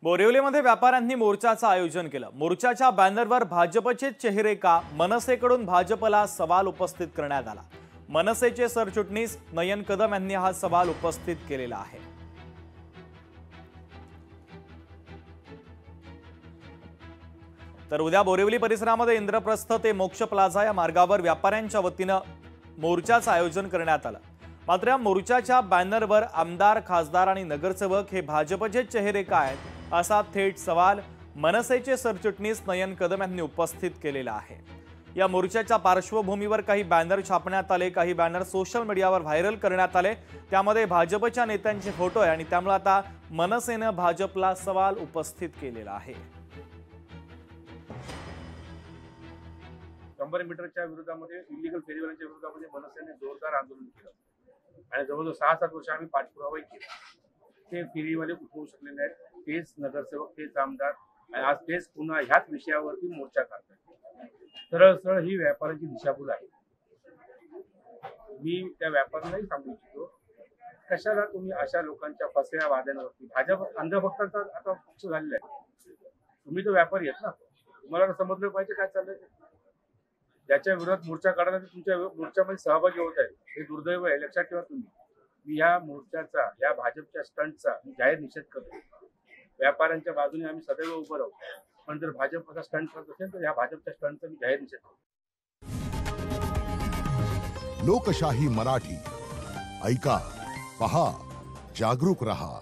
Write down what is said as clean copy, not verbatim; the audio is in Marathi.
बोरिवलीमध्ये व्यापाऱ्यांनी मोर्चाचं आयोजन केलं। मोर्चाच्या बॅनरवर भाजपचे चेहरे का, मनसेकडून भाजपला सवाल उपस्थित करण्यात आला। मनसेचे सरचिटणीस नयन कदम यांनी हा सवाल उपस्थित केलेला आहे। तर उद्या बोरिवली परिसरामध्ये इंद्रप्रस्थ ते मोक्ष प्लाझा या मार्गावर व्यापाऱ्यांच्या वतीनं मोर्चाचं आयोजन करण्यात आलं। मात्र या मोर्चाच्या बॅनरवर आमदार, खासदार आणि नगरसेवक हे भाजपचे चेहरे काय असा थेट सवाल मनसेचे सरचिटणीस नयन कदम यांनी उपस्थित केलेला आहे। या मोर्चाच्या पार्श्वभूमीवर काही बॅनर छापण्यात आले, काही बॅनर सोशल मीडियावर व्हायरल करण्यात आले। त्यामध्ये भाजपच्या नेत्यांचे फोटो आहे आणि त्यामुळे आता मनसेने भाजपला सवाल उपस्थित केलेला आहे। 100 मीटरच्या विरोधामध्ये, इलिगल फेरीवाल्यांच्या विरोधामध्ये मनसेने जोरदार आंदोलन केलं आणि जवळजवळ 6-7 वर्ष आम्ही पाठपुरावाही केला। ते फेरीवाले उठवू शकले नाहीत, तेच नगरसेवक, तेच आमदार आणि आज तेच पुन्हा ह्याच विषयावरती मोर्चा काढतात। सरळ सरळ ही व्यापाऱ्यांची दिशाभूल आहे। मी त्या व्यापाऱ्यांनाही सांगू इच्छितो, कशाला तुम्ही अशा लोकांच्या फसव्या वाद्यांवरती, भाजप अंधभक्तांचा आता पक्ष झालेला आहे। तुम्ही तो व्यापारी आहेत ना, तुम्हाला समजलं पाहिजे काय चाललंय। ज्याच्या विरोधात मोर्चा काढायला तुमच्या मोर्चामध्ये सहभागी होत आहे, हे दुर्दैव आहे, लक्षात ठेवा तुम्ही। मी या मोर्चाचा, या भाजपच्या स्टंटचा मी जाहीर निषेध करतो। व्यापाऱ्यांच्या बाजूने आम्ही सदैव उभं राहू, पण जर भाजप असा स्टंट करत असेल तर या भाजपच्या स्टंटचा मी जाहीर निषेध करतो। लोकशाही मराठी ऐका, पहा, जागरूक रहा।